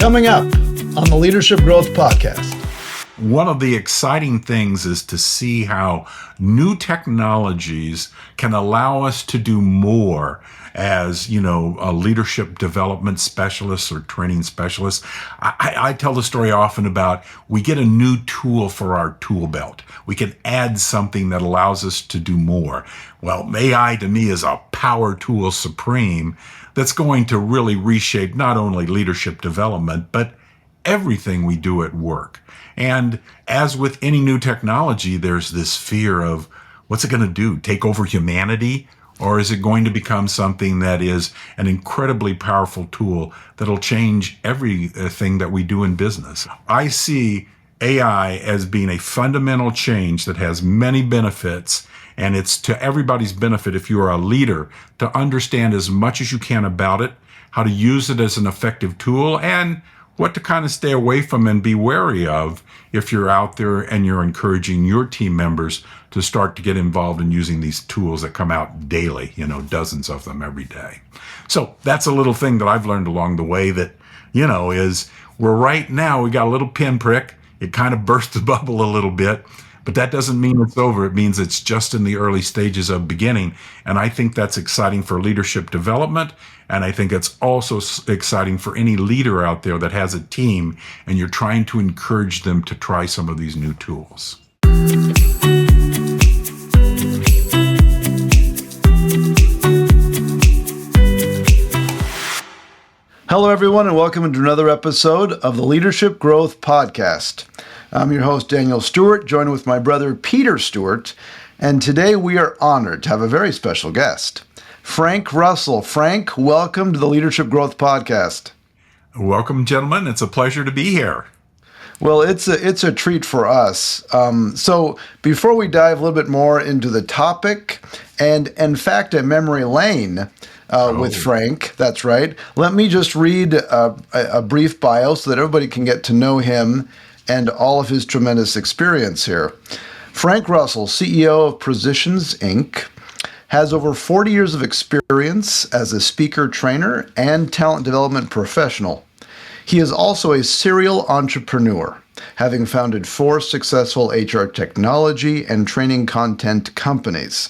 Coming up on the Leadership Growth Podcast. One of the exciting things is to see how new technologies can allow us to do more as, a leadership development specialist or training specialist. I tell the story often about we get a new tool for our tool belt. We can add something that allows us to do more. Well, AI to me is a power tool supreme that's going to really reshape not only leadership development, but everything we do at work. And as with any new technology, there's this fear of what's it going to do? Take over humanity? Or is it going to become something that is an incredibly powerful tool that'll change everything that we do in business? I see AI as being a fundamental change that has many benefits, and it's to everybody's benefit if you are a leader to understand as much as you can about it, how to use it as an effective tool, and what to kind of stay away from and be wary of if you're out there and you're encouraging your team members to start to get involved in using these tools that come out daily, dozens of them every day. So that's a little thing that I've learned along the way that, is we're right now, we got a little pinprick. It kind of burst the bubble a little bit, but that doesn't mean it's over. It means it's just in the early stages of beginning. And I think that's exciting for leadership development. And I think it's also exciting for any leader out there that has a team and you're trying to encourage them to try some of these new tools. Hello, everyone, and welcome to another episode of the Leadership Growth Podcast. I'm your host, Daniel Stewart, joined with my brother, Peter Stewart. And today we are honored to have a very special guest, Frank Russell. Frank, welcome to the Leadership Growth Podcast. Welcome, gentlemen. It's a pleasure to be here. Well, it's a treat for us. So before we dive a little bit more into the topic, and in fact, a memory lane with Frank, that's right, let me just read a brief bio so that everybody can get to know him and all of his tremendous experience here. Frank Russell, CEO of Prositions, Inc., has over 40 years of experience as a speaker, trainer, and talent development professional. He is also a serial entrepreneur, having founded 4 successful HR technology and training content companies.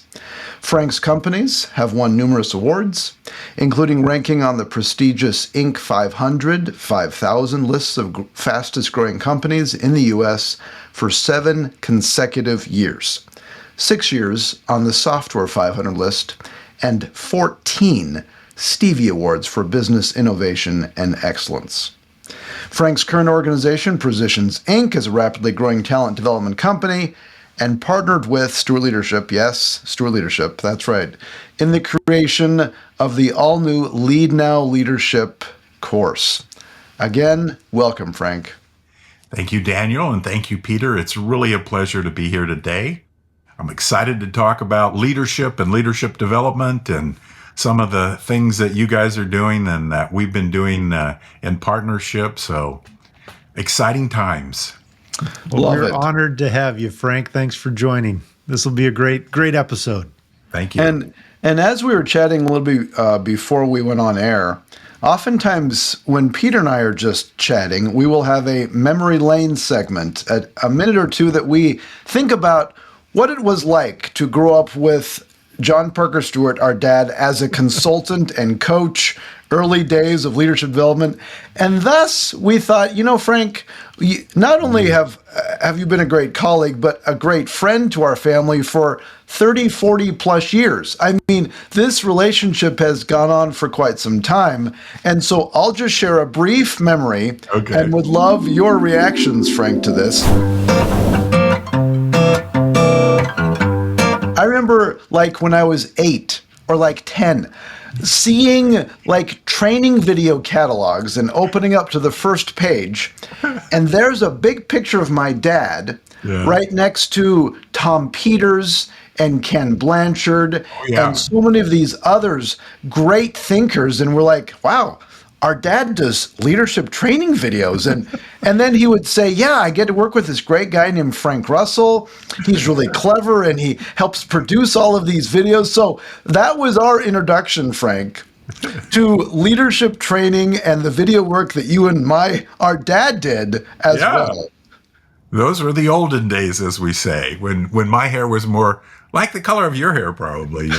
Frank's companies have won numerous awards, including ranking on the prestigious Inc. 500, 5,000 lists of fastest growing companies in the U.S. for 7 consecutive years, 6 years on the Software 500 list, and 14 Stevie Awards for business innovation and excellence. Frank's current organization, Prositions, Inc., is a rapidly growing talent development company and partnered with Stewart Leadership, yes, Stewart Leadership, that's right, in the creation of the all-new Lead Now Leadership course. Again, welcome, Frank. Thank you, Daniel, and thank you, Peter. It's really a pleasure to be here today. I'm excited to talk about leadership and leadership development and some of the things that you guys are doing and that we've been doing in partnership. So exciting times. Well, we're honored to have you, Frank. Thanks for joining. This will be a great episode. Thank you. And as we were chatting a little bit before we went on air, oftentimes when Peter and I are just chatting, we will have a memory lane segment, a minute or two that we think about what it was like to grow up with John Parker Stewart, our dad, as a consultant and coach, early days of leadership development. And thus, we thought, Frank, not only have you been a great colleague, but a great friend to our family for 30, 40 plus years. I mean, this relationship has gone on for quite some time. And so I'll just share a brief memory and would love your reactions, Frank, to this. I remember when I was 8 or 10, seeing training video catalogs and opening up to the first page, and there's a big picture of my dad right next to Tom Peters and Ken Blanchard and so many of these others, great thinkers, and we're like, wow, our dad does leadership training videos. And then he would say, yeah, I get to work with this great guy named Frank Russell. He's really clever and he helps produce all of these videos. So that was our introduction, Frank. to leadership training and the video work that you and our dad did as well. Those were the olden days, as we say, when my hair was more like the color of your hair, probably,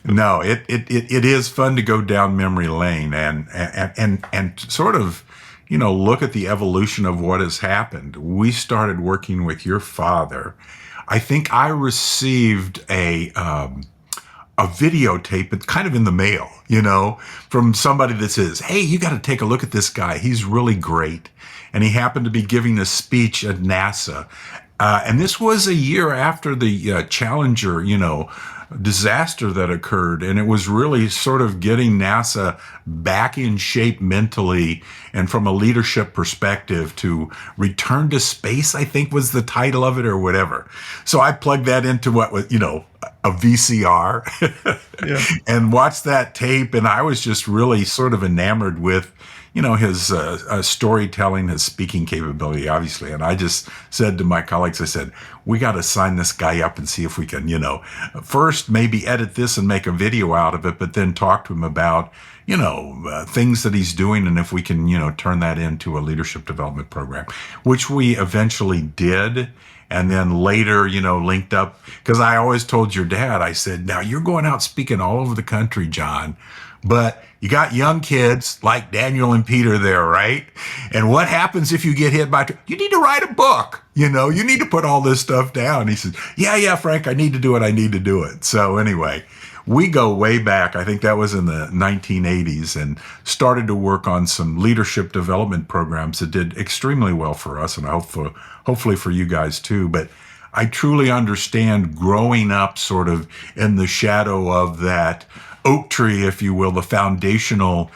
No, it is fun to go down memory lane and sort of, look at the evolution of what has happened. We started working with your father. I think I received a videotape. It's kind of in the mail, from somebody that says, "Hey, you got to take a look at this guy. He's really great." And he happened to be giving a speech at NASA. And this was a year after the Challenger, disaster that occurred. And it was really sort of getting NASA back in shape mentally and from a leadership perspective to return to space, I think was the title of it or whatever. So I plugged that into what was, a VCR and watched that tape. And I was just really sort of enamored with, his storytelling, his speaking capability, obviously. And I just said to my colleagues, I said, we got to sign this guy up and see if we can, first maybe edit this and make a video out of it, but then talk to him about, things that he's doing. And if we can, turn that into a leadership development program, which we eventually did. And then later, linked up, because I always told your dad, I said, now you're going out speaking all over the country, John, but you got young kids like Daniel and Peter there, right? And what happens if you get hit by, you need to write a book, you need to put all this stuff down. He says, yeah, Frank, I need to do it. So anyway, we go way back. I think that was in the 1980s and started to work on some leadership development programs that did extremely well for us and hopefully for you guys too. But I truly understand growing up sort of in the shadow of that oak tree, if you will, the foundational,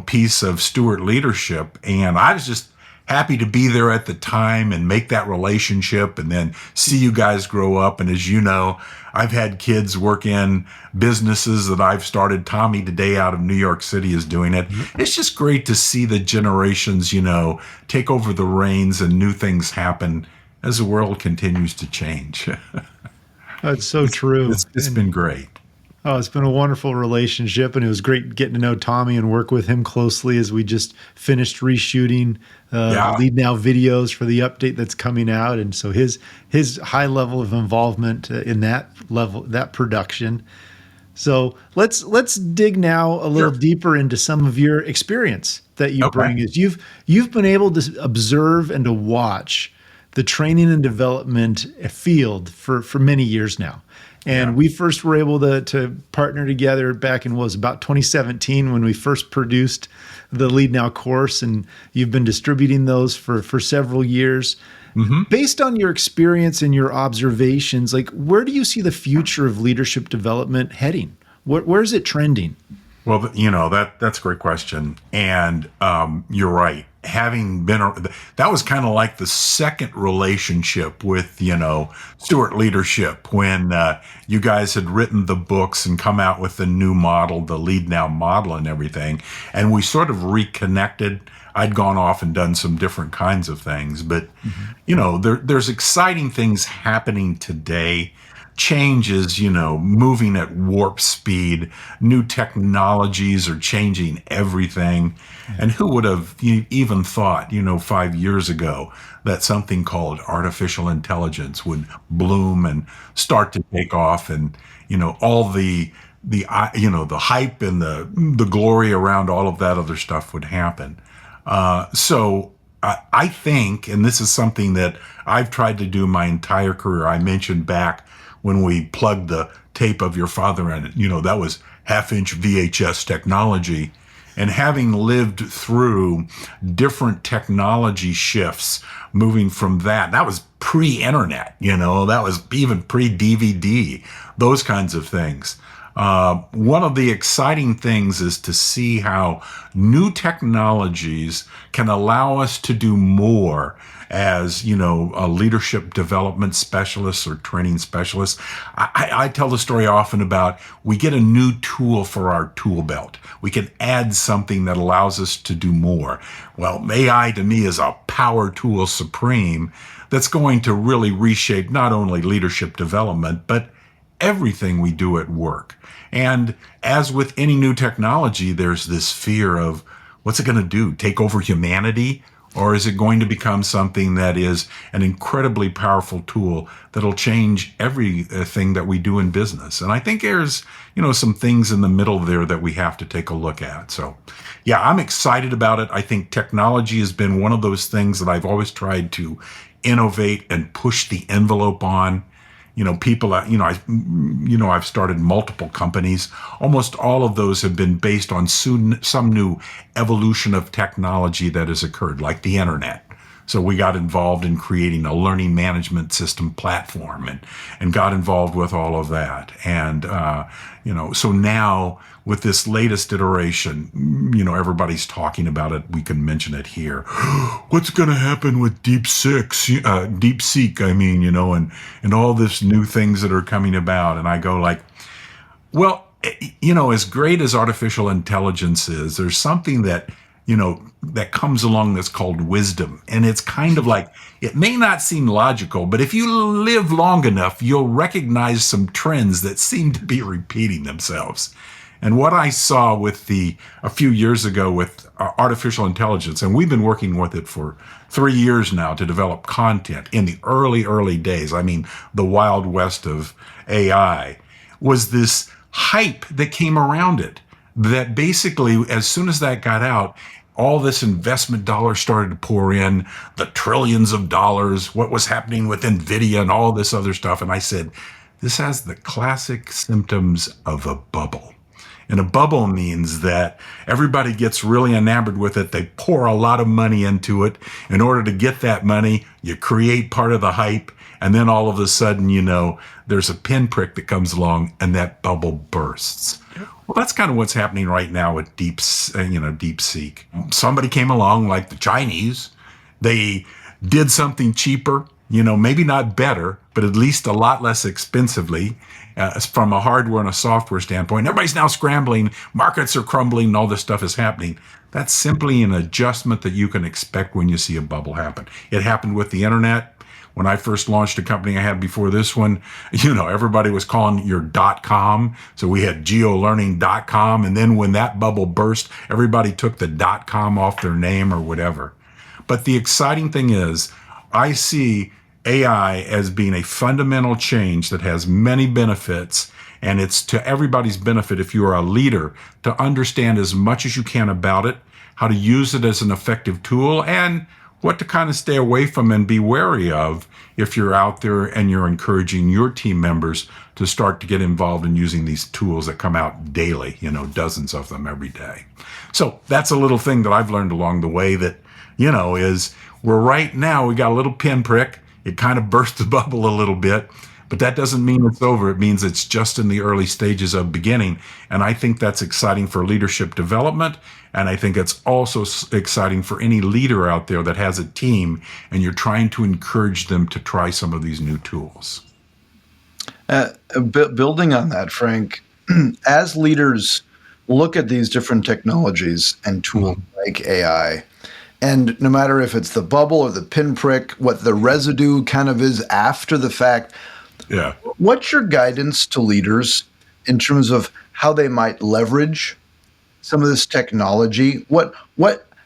piece of Stewart leadership. And I was just happy to be there at the time and make that relationship and then see you guys grow up. And as you know, I've had kids work in businesses that I've started. Tommy today out of New York City is doing it. It's just great to see the generations, take over the reins and new things happen as the world continues to change. That's so true. It's been great. Oh, it's been a wonderful relationship, and it was great getting to know Tommy and work with him closely as we just finished reshooting Lead Now videos for the update that's coming out, and so his high level of involvement in that production. So let's dig now a little deeper into some of your experience that you bring. Is you've been able to observe and to watch the training and development field for many years now. And we first were able to partner together back in about 2017 when we first produced the Lead Now course, and you've been distributing those for several years. Mm-hmm. Based on your experience and your observations, where do you see the future of leadership development heading? Where's it trending? Well, that's a great question. And you're right. Having been, that was kind of like the second relationship with, Stewart Leadership when you guys had written the books and come out with the new model, the Lead Now model and everything. And we sort of reconnected. I'd gone off and done some different kinds of things, but, there's exciting things happening today. Change is, moving at warp speed. New technologies are changing everything. And who would have even thought, 5 years ago that something called artificial intelligence would bloom and start to take off and, all the hype and the glory around all of that other stuff would happen. So I think, and this is something that I've tried to do my entire career. I mentioned back when we plugged the tape of your father in it, that was half-inch VHS technology. And having lived through different technology shifts, moving from that was pre-internet, that was even pre-DVD, those kinds of things. One of the exciting things is to see how new technologies can allow us to do more as, a leadership development specialist or training specialist. I tell the story often about we get a new tool for our tool belt. We can add something that allows us to do more. Well, AI to me is a power tool supreme that's going to really reshape not only leadership development, but everything we do at work. And as with any new technology, there's this fear of what's it going to do? Take over humanity? Or is it going to become something that is an incredibly powerful tool that'll change everything that we do in business? And I think there's, some things in the middle there that we have to take a look at. So, yeah, I'm excited about it. I think technology has been one of those things that I've always tried to innovate and push the envelope on. People, I've started multiple companies. Almost all of those have been based on some new evolution of technology that has occurred, like the internet. So we got involved in creating a learning management system platform and got involved with all of that. And, so now with this latest iteration, everybody's talking about it. We can mention it here. What's going to happen with DeepSeek, and all this new things that are coming about. And I go like, well, as great as artificial intelligence is, there's something that comes along that's called wisdom. And it's kind of like, it may not seem logical, but if you live long enough, you'll recognize some trends that seem to be repeating themselves. And what I saw a few years ago with artificial intelligence, and we've been working with it for 3 years now to develop content in the early days. I mean, the Wild West of AI, was this hype that came around it. That basically, as soon as that got out, all this investment dollars started to pour in, the trillions of dollars, what was happening with NVIDIA and all this other stuff. And I said, this has the classic symptoms of a bubble. And a bubble means that everybody gets really enamored with it. They pour a lot of money into it. In order to get that money, you create part of the hype. And then all of a sudden, there's a pinprick that comes along and that bubble bursts. Well, that's kind of what's happening right now with DeepSeek. Somebody came along, like the Chinese. They did something cheaper, maybe not better, but at least a lot less expensively from a hardware and a software standpoint. Everybody's now scrambling. Markets are crumbling and all this stuff is happening. That's simply an adjustment that you can expect when you see a bubble happen. It happened with the internet. When I first launched a company I had before this one, everybody was calling your .com. So we had geolearning.com. And then when that bubble burst, everybody took the .com off their name or whatever. But the exciting thing is, I see AI as being a fundamental change that has many benefits. And it's to everybody's benefit, if you are a leader, to understand as much as you can about it, how to use it as an effective tool, and what to kind of stay away from and be wary of if you're out there and you're encouraging your team members to start to get involved in using these tools that come out daily, dozens of them every day. So that's a little thing that I've learned along the way that, is we're right now, we got a little pinprick. It kind of burst the bubble a little bit, but that doesn't mean it's over. It means it's just in the early stages of beginning. And I think that's exciting for leadership development. And I think it's also exciting for any leader out there that has a team and you're trying to encourage them to try some of these new tools. Building on that, Frank, as leaders look at these different technologies and tools like AI, and no matter if it's the bubble or the pinprick, what the residue kind of is after the fact, what's your guidance to leaders in terms of how they might leverage some of this technology?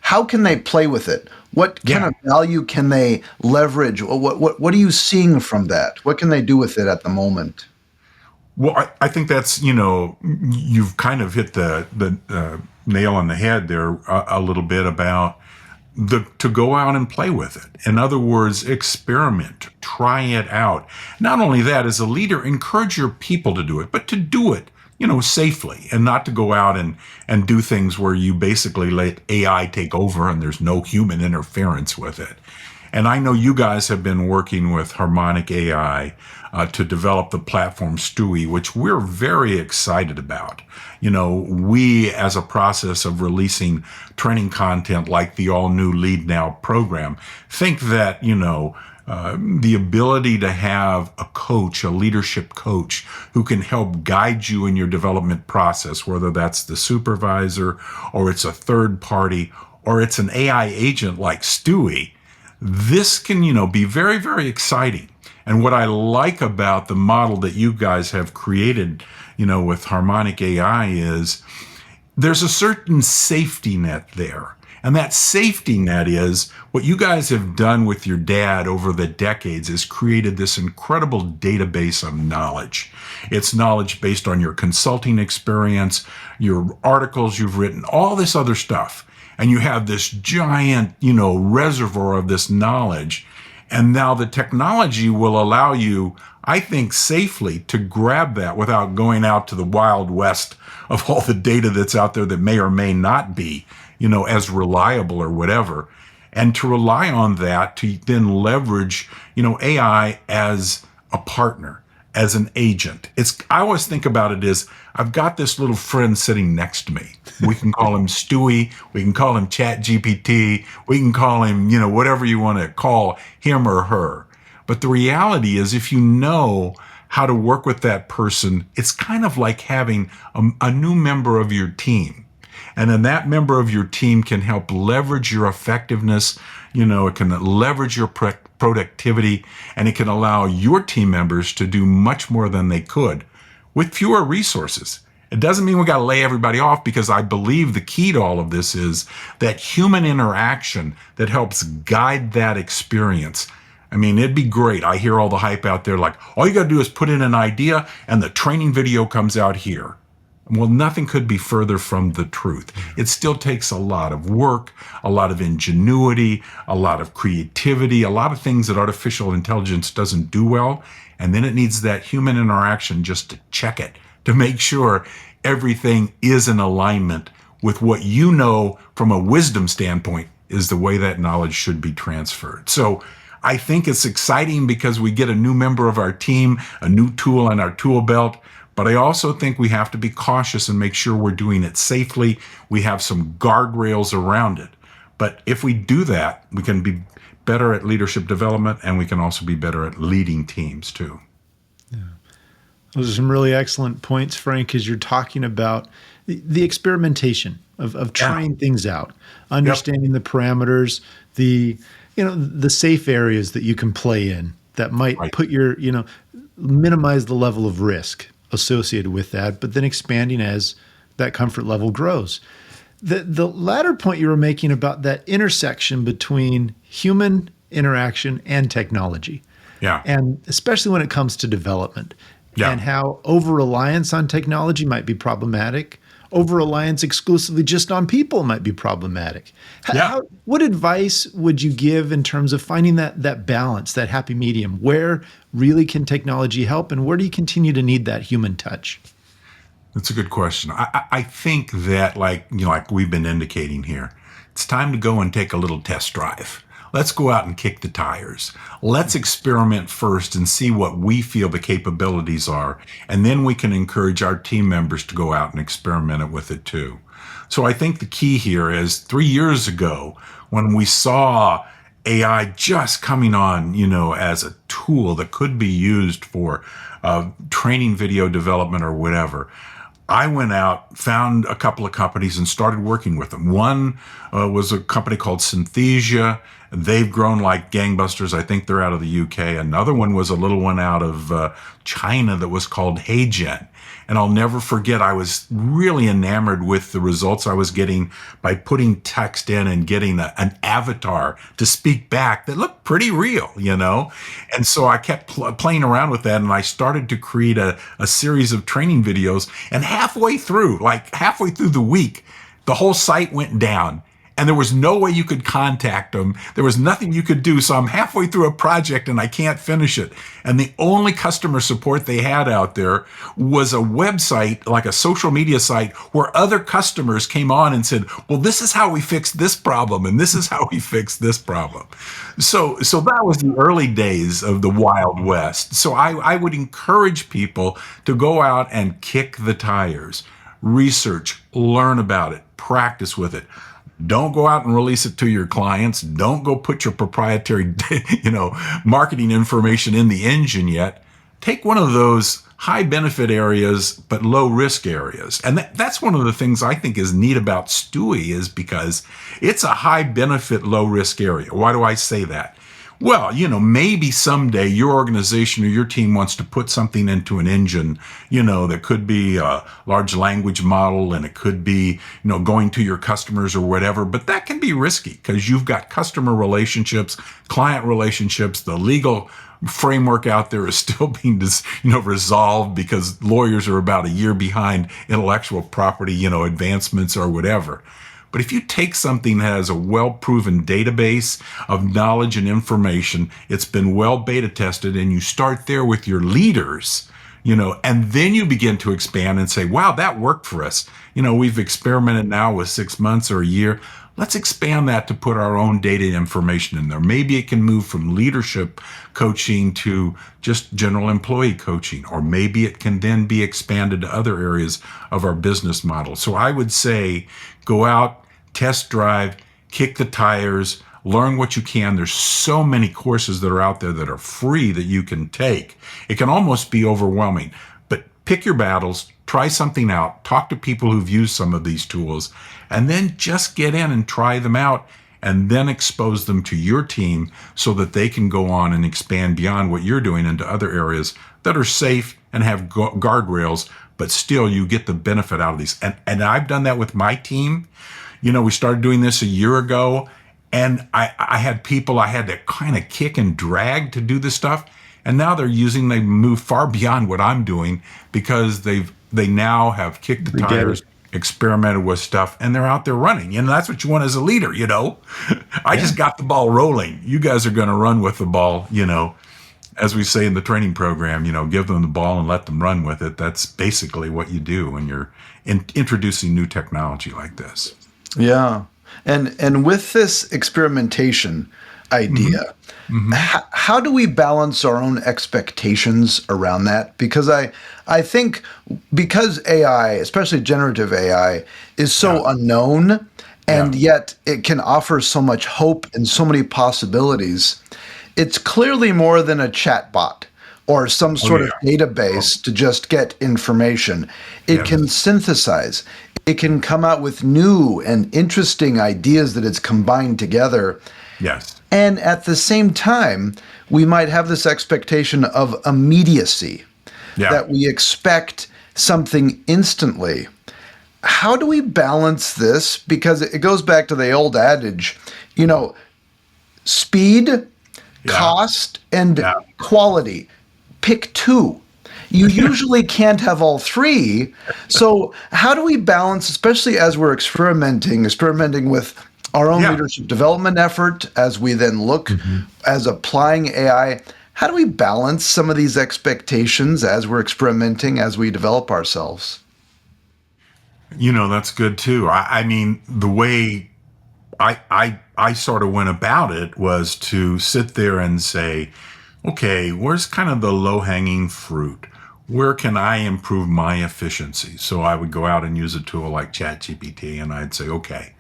How can they play with it? What kind of value can they leverage? What are you seeing from that? What can they do with it at the moment? Well, I think that's, you've kind of hit the nail on the head there a little bit about to go out and play with it. In other words, experiment, try it out. Not only that, as a leader, encourage your people to do it, but to do it safely, and not to go out and do things where you basically let AI take over and there's no human interference with it. And I know you guys have been working with Harmonic AI to develop the platform Stewie, which we're very excited about. We, as a process of releasing training content like the all-new Lead Now program, think that, the ability to have a coach, a leadership coach, who can help guide you in your development process, whether that's the supervisor or it's a third party or it's an AI agent like Stewie, this can, be very, very exciting. And what I like about the model that you guys have created, with Harmonic AI is there's a certain safety net there. And that safety net is what you guys have done with your dad over the decades is created this incredible database of knowledge. It's knowledge based on your consulting experience, your articles you've written, all this other stuff. And you have this giant, reservoir of this knowledge. And now the technology will allow you, I think, safely to grab that without going out to the wild west of all the data that's out there that may or may not be, as reliable or whatever. And to rely on that to then leverage, AI as a partner, as an agent. I always think about it as I've got this little friend sitting next to me. We can call him Stewie. We can call him Chat GPT. We can call him, whatever you want to call him or her. But the reality is if you know how to work with that person, it's kind of like having a new member of your team. And then that member of your team can help leverage your effectiveness. It can leverage your productivity, and it can allow your team members to do much more than they could with fewer resources. It doesn't mean we got to lay everybody off, because I believe the key to all of this is that human interaction that helps guide that experience. I mean, it'd be great. I hear all the hype out there like, all you got to do is put in an idea and the training video comes out here. Well, nothing could be further from the truth. It still takes a lot of work, a lot of ingenuity, a lot of creativity, a lot of things that artificial intelligence doesn't do well. And then it needs that human interaction just to check it, to make sure everything is in alignment with what from a wisdom standpoint is the way that knowledge should be transferred. So I think it's exciting because we get a new member of our team, a new tool in our tool belt. But I also think we have to be cautious and make sure we're doing it safely. We have some guardrails around it. But if we do that, we can be better at leadership development, and we can also be better at leading teams too. Yeah. Those are some really excellent points, Frank, as you're talking about the experimentation of trying things out, understanding the parameters, the safe areas that you can play in that might put your, minimize the level of risk associated with that, but then expanding as that comfort level grows. The latter point you were making about that intersection between human interaction and technology. Yeah. And especially when it comes to development and how over-reliance on technology might be problematic. Over-reliance exclusively just on people might be problematic. What advice would you give in terms of finding that balance, that happy medium? Where really can technology help, and where do you continue to need that human touch? That's a good question. I think that, like we've been indicating here, it's time to go and take a little test drive. Let's go out and kick the tires. Let's experiment first and see what we feel the capabilities are. And then we can encourage our team members to go out and experiment with it too. So I think the key here is 3 years ago, when we saw AI just coming on, as a tool that could be used for training video development or whatever, I went out, found a couple of companies and started working with them. One was a company called Synthesia. They've grown like gangbusters. I think they're out of the UK. Another one was a little one out of China that was called HeyGen. And I'll never forget, I was really enamored with the results I was getting by putting text in and getting an avatar to speak back that looked pretty real, And so I kept playing around with that, and I started to create a series of training videos. And halfway through the week, the whole site went down. And there was no way you could contact them. There was nothing you could do. So I'm halfway through a project and I can't finish it. And the only customer support they had out there was a website, like a social media site, where other customers came on and said, well, this is how we fixed this problem. And this is how we fixed this problem. So that was the early days of the Wild West. So I would encourage people to go out and kick the tires, research, learn about it, practice with it. Don't go out and release it to your clients. Don't go put your proprietary, marketing information in the engine yet. Take one of those high benefit areas, but low risk areas. And that's one of the things I think is neat about Stewie, is because it's a high benefit, low risk area. Why do I say that? Well, maybe someday your organization or your team wants to put something into an engine, that could be a large language model, and it could be, going to your customers or whatever. But that can be risky because you've got customer relationships, client relationships, the legal framework out there is still being resolved because lawyers are about a year behind intellectual property, advancements or whatever. But if you take something that has a well-proven database of knowledge and information, it's been well beta tested, and you start there with your leaders, and then you begin to expand and say, wow, that worked for us. We've experimented now with 6 months or a year. Let's expand that to put our own data information in there. Maybe it can move from leadership coaching to just general employee coaching, or maybe it can then be expanded to other areas of our business model. So I would say go out, test drive, kick the tires, learn what you can. There's so many courses that are out there that are free that you can take. It can almost be overwhelming, but pick your battles, try something out, talk to people who've used some of these tools, and then just get in and try them out, and then expose them to your team so that they can go on and expand beyond what you're doing into other areas that are safe and have guardrails, but still you get the benefit out of these. And I've done that with my team. We started doing this a year ago, and I had people I had to kind of kick and drag to do this stuff. And now they move far beyond what I'm doing because they now have kicked the tires, experimented with stuff, and they're out there running. And that's what you want as a leader, I just got the ball rolling. You guys are going to run with the ball, as we say in the training program, give them the ball and let them run with it. That's basically what you do when you're introducing new technology like this. Yeah. And with this experimentation idea, how do we balance our own expectations around that? Because I think because AI, especially generative AI, is so unknown, and yet it can offer so much hope and so many possibilities, it's clearly more than a chatbot or some sort of database to just get information. It can synthesize. It can come out with new and interesting ideas that it's combined together. Yes. And at the same time, we might have this expectation of immediacy, that we expect something instantly. How do we balance this? Because it goes back to the old adage, speed, cost, and quality. Pick two. You usually can't have all three. So how do we balance, especially as we're experimenting with our own leadership development effort, as we then look as applying AI, how do we balance some of these expectations as we're experimenting, as we develop ourselves? That's good too. I mean, the way I sort of went about it was to sit there and say, okay, where's kind of the low-hanging fruit? Where can I improve my efficiency? So I would go out and use a tool like ChatGPT, and I'd say, okay,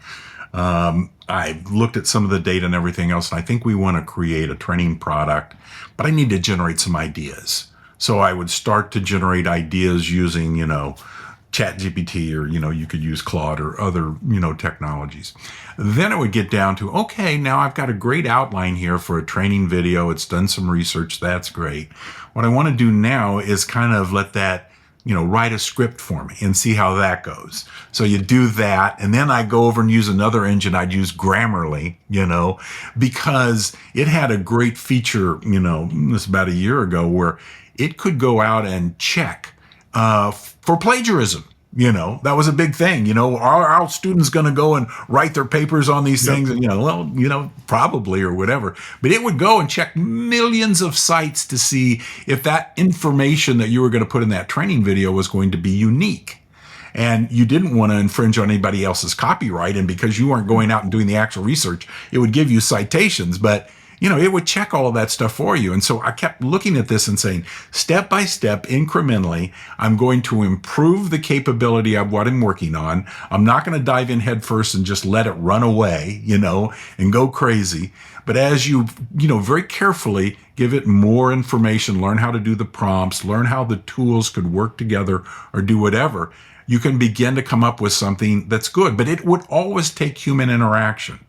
I looked at some of the data and everything else, and I think we want to create a training product, but I need to generate some ideas. So I would start to generate ideas using, ChatGPT, or, you could use Claude or other, technologies. Then it would get down to, okay, now I've got a great outline here for a training video. It's done some research. That's great. What I want to do now is kind of let that, write a script for me and see how that goes. So you do that. And then I go over and use another engine. I'd use Grammarly, because it had a great feature, this about a year ago, where it could go out and check for plagiarism. That was a big thing. Are our students going to go and write their papers on these things? And, probably, or whatever. But it would go and check millions of sites to see if that information that you were going to put in that training video was going to be unique. And you didn't want to infringe on anybody else's copyright. And because you weren't going out and doing the actual research, it would give you citations. But it would check all of that stuff for you. And so I kept looking at this and saying, step by step, incrementally, I'm going to improve the capability of what I'm working on. I'm not going to dive in head first and just let it run away, and go crazy. But as you, very carefully give it more information, learn how to do the prompts, learn how the tools could work together or do whatever, you can begin to come up with something that's good. But it would always take human interaction.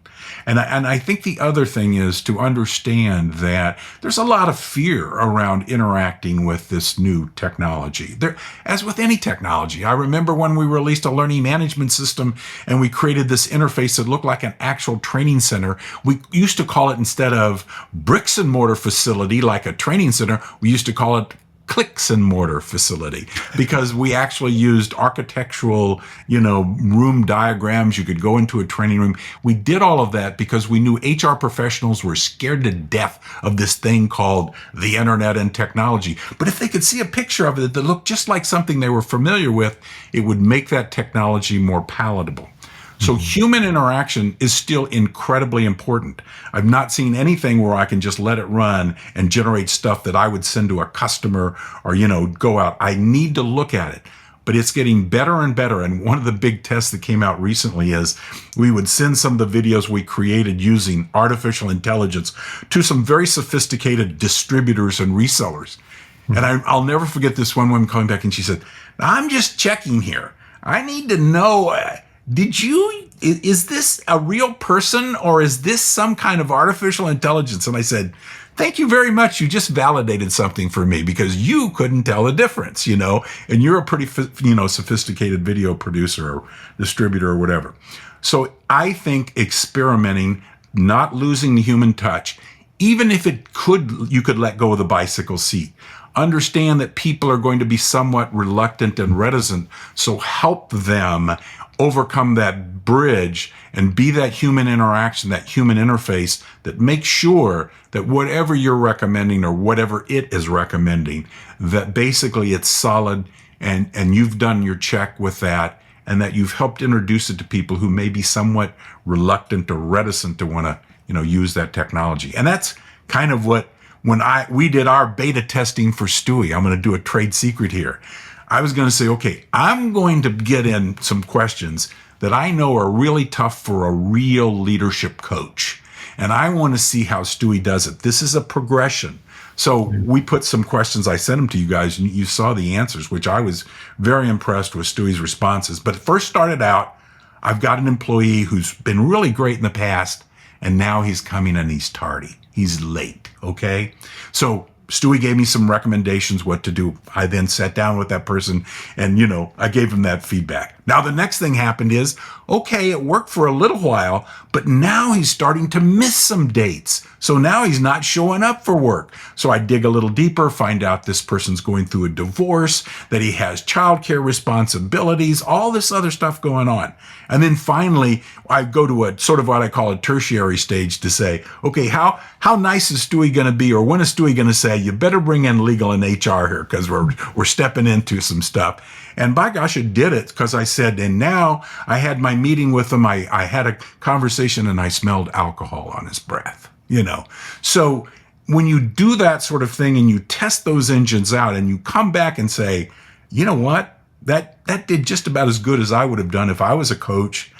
And I think the other thing is to understand that there's a lot of fear around interacting with this new technology. As with any technology, I remember when we released a learning management system and we created this interface that looked like an actual training center. We used to call it, instead of bricks and mortar facility like a training center, we used to call it clicks and mortar facility, because we actually used architectural, room diagrams. You could go into a training room. We did all of that because we knew HR professionals were scared to death of this thing called the internet and technology. But if they could see a picture of it that looked just like something they were familiar with, it would make that technology more palatable. So human interaction is still incredibly important. I've not seen anything where I can just let it run and generate stuff that I would send to a customer or, go out. I need to look at it, but it's getting better and better. And one of the big tests that came out recently is we would send some of the videos we created using artificial intelligence to some very sophisticated distributors and resellers. And I'll never forget this one woman coming back, and she said, "I'm just checking here. I need to know, is this a real person or is this some kind of artificial intelligence?" And I said, "Thank you very much. You just validated something for me, because you couldn't tell the difference, and you're a pretty, sophisticated video producer or distributor or whatever." So I think experimenting, not losing the human touch, even if you could let go of the bicycle seat. Understand that people are going to be somewhat reluctant and reticent, so help them overcome that bridge and be that human interaction, that human interface that makes sure that whatever you're recommending or whatever it is recommending, that basically it's solid and you've done your check with that, and that you've helped introduce it to people who may be somewhat reluctant or reticent to want to, use that technology. And that's kind of what, when we did our beta testing for Stewie, I'm going to do a trade secret here. I was going to say, okay, I'm going to get in some questions that I know are really tough for a real leadership coach. And I want to see how Stewie does it. This is a progression. So we put some questions, I sent them to you guys, and you saw the answers, which I was very impressed with Stewie's responses. But it first started out, I've got an employee who's been really great in the past, and now he's coming and he's tardy. He's late, okay? So Stewie gave me some recommendations what to do. I then sat down with that person and, I gave him that feedback. Now, the next thing happened is, okay, it worked for a little while, but now he's starting to miss some dates. So now he's not showing up for work. So I dig a little deeper, find out this person's going through a divorce, that he has childcare responsibilities, all this other stuff going on. And then finally, I go to a sort of what I call a tertiary stage to say, okay, how nice is Stewie going to be, or when is Stewie going to say, you better bring in legal and HR here because we're stepping into some stuff. And by gosh, it did it, because I said, and now I had my meeting with him. I had a conversation and I smelled alcohol on his breath, So when you do that sort of thing and you test those engines out and you come back and say, you know what, that did just about as good as I would have done if I was a coach.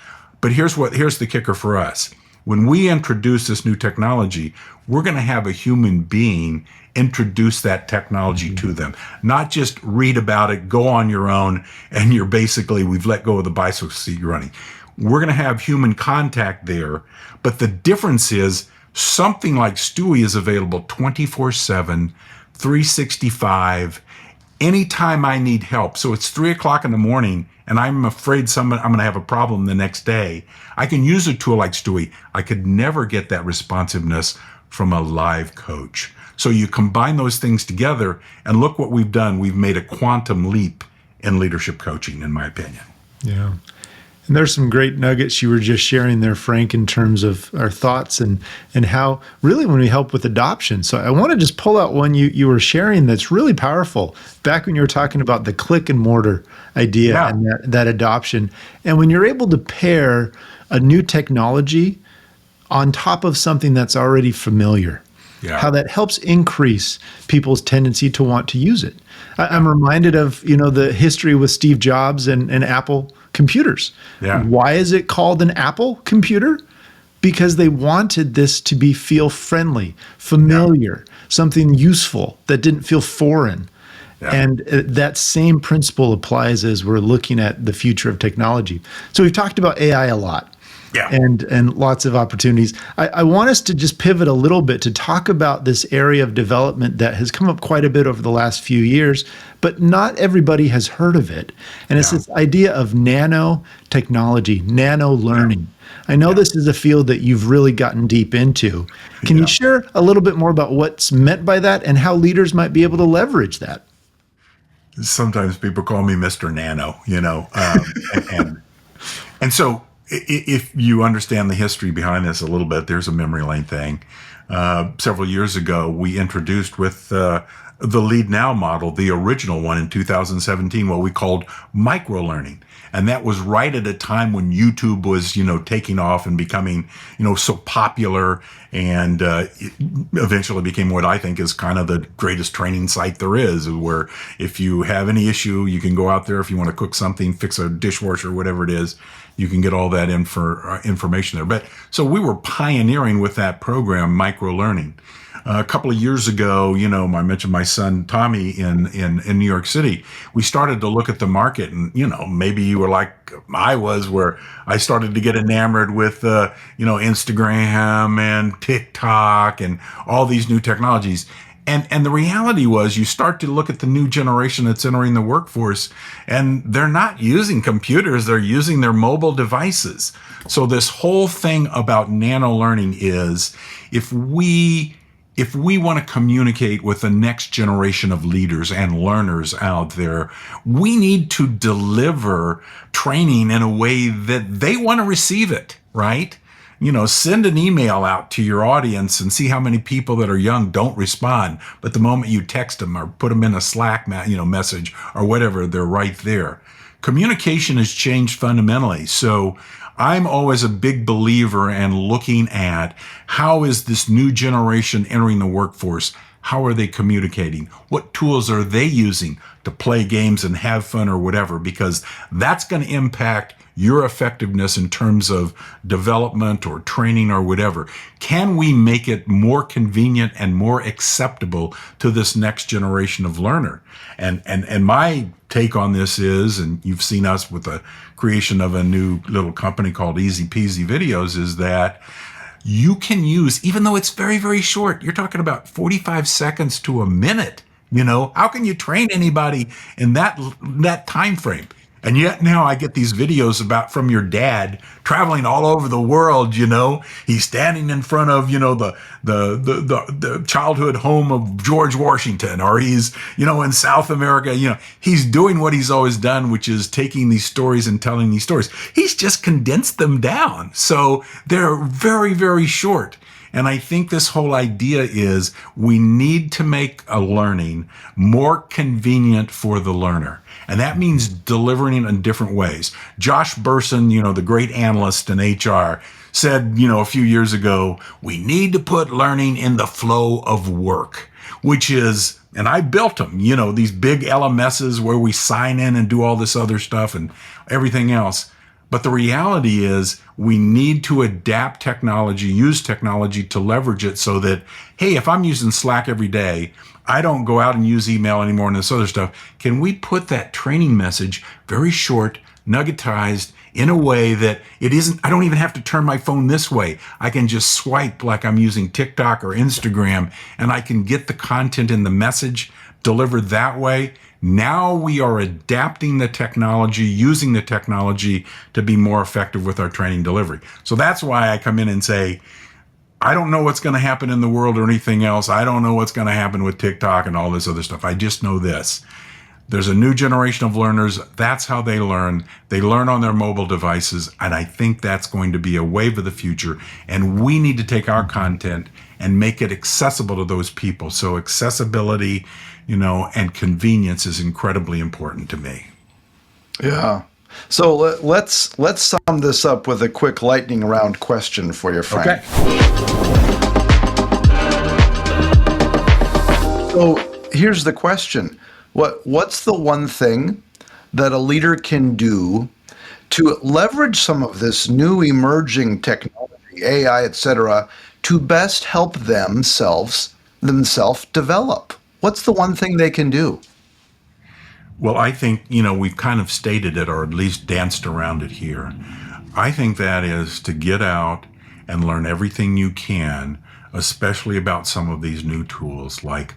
But here's the kicker for us. When we introduce this new technology, we're going to have a human being introduce that technology to them, not just read about it, go on your own, and we've let go of the bicycle seat you're running. We're going to have human contact there, but the difference is something like Stewie is available 24/7, 365, anytime I need help. So it's 3:00 in the morning and I'm afraid I'm going to have a problem the next day. I can use a tool like Stewie. I could never get that responsiveness from a live coach. So you combine those things together and look what we've done. We've made a quantum leap in leadership coaching, in my opinion. Yeah. And there's some great nuggets you were just sharing there, Frank, in terms of our thoughts and how really when we help with adoption. So I want to just pull out one you were sharing that's really powerful back when you were talking about the click and mortar idea and that adoption. And when you're able to pair a new technology on top of something that's already familiar, how that helps increase people's tendency to want to use it. I'm reminded of, the history with Steve Jobs and Apple computers. Yeah. Why is it called an Apple computer? Because they wanted this to be feel friendly, familiar, something useful that didn't feel foreign. Yeah. And that same principle applies as we're looking at the future of technology. So we've talked about AI a lot. Yeah. and lots of opportunities. I want us to just pivot a little bit to talk about this area of development that has come up quite a bit over the last few years, but not everybody has heard of it. And it's this idea of nanotechnology, nano-learning. I know this is a field that you've really gotten deep into. Can you share a little bit more about what's meant by that and how leaders might be able to leverage that? Sometimes people call me Mr. Nano, and so if you understand the history behind this a little bit, there's a memory lane thing. Several years ago, we introduced with the Lead Now model, the original one in 2017, what we called micro-learning. And that was right at a time when YouTube was, taking off and becoming, so popular, and it eventually became what I think is kind of the greatest training site there is, where if you have any issue, you can go out there. If you want to cook something, fix a dishwasher, whatever it is, you can get all that information there. But so we were pioneering with that program, micro-learning. A couple of years ago, I mentioned my son Tommy in New York City. We started to look at the market, and maybe you were like I was, where I started to get enamored with Instagram and TikTok and all these new technologies. And the reality was, you start to look at the new generation that's entering the workforce, and they're not using computers, they're using their mobile devices. So this whole thing about nano-learning is, if we want to communicate with the next generation of leaders and learners out there, we need to deliver training in a way that they want to receive it, right? Send an email out to your audience and see how many people that are young don't respond. But the moment you text them or put them in a Slack, message or whatever, they're right there. Communication has changed fundamentally. So I'm always a big believer in looking at, how is this new generation entering the workforce? How are they communicating? What tools are they using to play games and have fun or whatever? Because that's going to impact your effectiveness in terms of development or training or whatever. Can we make it more convenient and more acceptable to this next generation of learner? And my take on this is, and you've seen us with the creation of a new little company called Easy Peasy Videos, is that you can use, even though it's very, very short, you're talking about 45 seconds to a minute. How can you train anybody in that time frame? And yet now I get these videos from your dad traveling all over the world. He's standing in front of, the childhood home of George Washington, or he's, in South America, he's doing what he's always done, which is taking these stories and telling these stories. He's just condensed them down. So they're very, very short. And I think this whole idea is, we need to make a learning more convenient for the learner. And that means delivering it in different ways. Josh Bersin, the great analyst in HR, said, a few years ago, we need to put learning in the flow of work, which is, and I built them, these big LMSs where we sign in and do all this other stuff and everything else. But the reality is, we need to adapt technology, use technology to leverage it, so that, hey, if I'm using Slack every day, I don't go out and use email anymore and this other stuff. Can we put that training message very short, nuggetized, in a way that it isn't, I don't even have to turn my phone this way. I can just swipe like I'm using TikTok or Instagram, and I can get the content in the message delivered that way. Now we are adapting the technology, using the technology to be more effective with our training delivery. So that's why I come in and say, I don't know what's going to happen in the world or anything else. I don't know what's going to happen with TikTok and all this other stuff. I just know this. There's a new generation of learners. That's how they learn. They learn on their mobile devices. And I think that's going to be a wave of the future. And we need to take our content and make it accessible to those people. So accessibility, and convenience is incredibly important to me. Yeah. So let's sum this up with a quick lightning round question for you, Frank. Okay. So here's the question. What's the one thing that a leader can do to leverage some of this new emerging technology, AI, et cetera, to best help themselves develop? What's the one thing they can do? Well, I think, we've kind of stated it, or at least danced around it here. I think that is to get out and learn everything you can, especially about some of these new tools like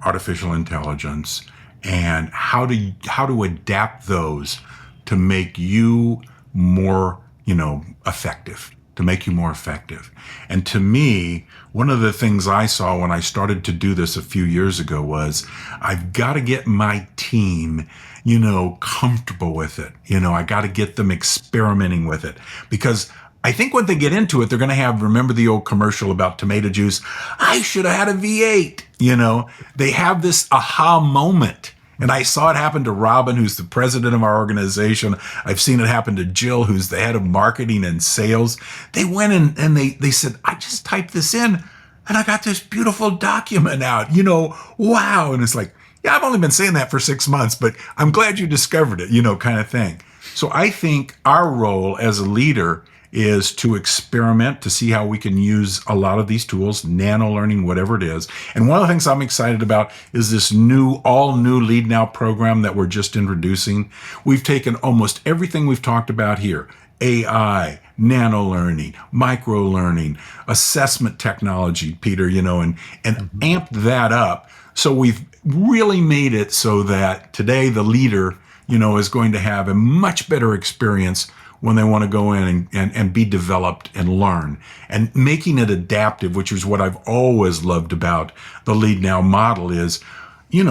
artificial intelligence and how to adapt those to make you more, effective, to make you more effective. And to me, one of the things I saw when I started to do this a few years ago was I've got to get my team, comfortable with it. I got to get them experimenting with it, because I think when they get into it, they're going to remember the old commercial about tomato juice. I should have had a V8. They have this aha moment. And I saw it happen to Robin, who's the president of our organization. I've seen it happen to Jill, who's the head of marketing and sales. They went in and they said, I just typed this in and I got this beautiful document out, wow. And it's like, yeah, I've only been saying that for 6 months, but I'm glad you discovered it, kind of thing. So I think our role as a leader is to experiment, to see how we can use a lot of these tools, Nano-Learning, whatever it is. And one of the things I'm excited about is this all new Lead Now program that we're just introducing. We've taken almost everything we've talked about here, AI, Nano-Learning, micro-learning, assessment technology, Peter, and amped that up. So we've really made it so that today the leader, is going to have a much better experience when they want to go in and be developed and learn, and making it adaptive, which is what I've always loved about the Lead Now model is, you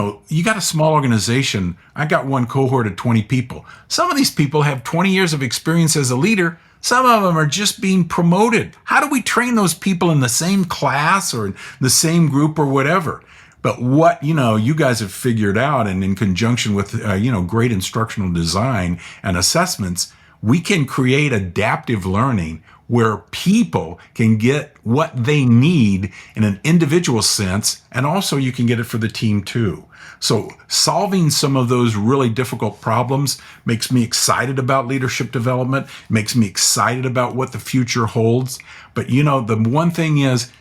got a small organization. I got one cohort of 20 people. Some of these people have 20 years of experience as a leader. Some of them are just being promoted. How do we train those people in the same class or in the same group or whatever? But what, you guys have figured out, and in conjunction with, great instructional design and assessments, we can create adaptive learning where people can get what they need in an individual sense, and also you can get it for the team too. So solving some of those really difficult problems makes me excited about leadership development, makes me excited about what the future holds. But the one thing is,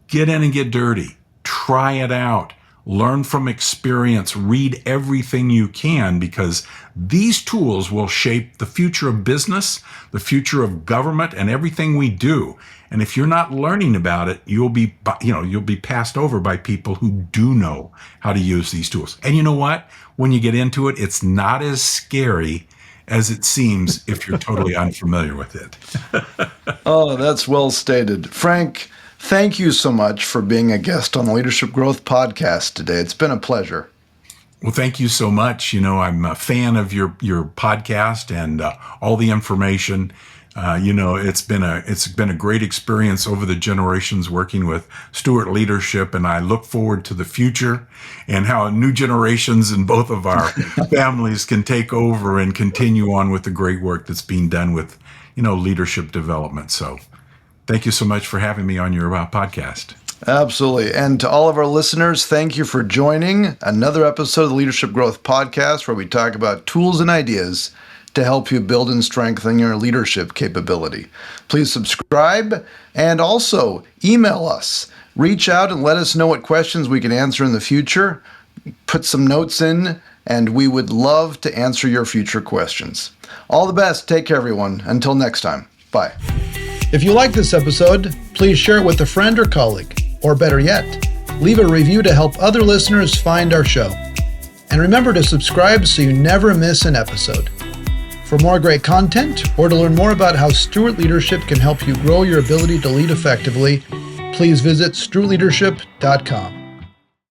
get in and get dirty, try it out. Learn from experience, read everything you can, because these tools will shape the future of business, the future of government, and everything we do. And if you're not learning about it, you'll be passed over by people who do know how to use these tools. And you know what? When you get into it, it's not as scary as it seems if you're totally unfamiliar with it. Oh, that's well stated. Frank, thank you so much for being a guest on the Leadership Growth Podcast today. It's been a pleasure. Well, thank you so much. I'm a fan of your podcast and all the information. It's been a great experience over the generations working with Stewart Leadership, and I look forward to the future and how new generations in both of our families can take over and continue on with the great work that's being done with, leadership development. So thank you so much for having me on your podcast. Absolutely. And to all of our listeners, thank you for joining another episode of the Leadership Growth Podcast, where we talk about tools and ideas to help you build and strengthen your leadership capability. Please subscribe and also email us. Reach out and let us know what questions we can answer in the future. Put some notes in, and we would love to answer your future questions. All the best. Take care, everyone. Until next time. Bye. If you like this episode, please share it with a friend or colleague. Or better yet, leave a review to help other listeners find our show. And remember to subscribe so you never miss an episode. For more great content, or to learn more about how Stewart Leadership can help you grow your ability to lead effectively, please visit stewartleadership.com.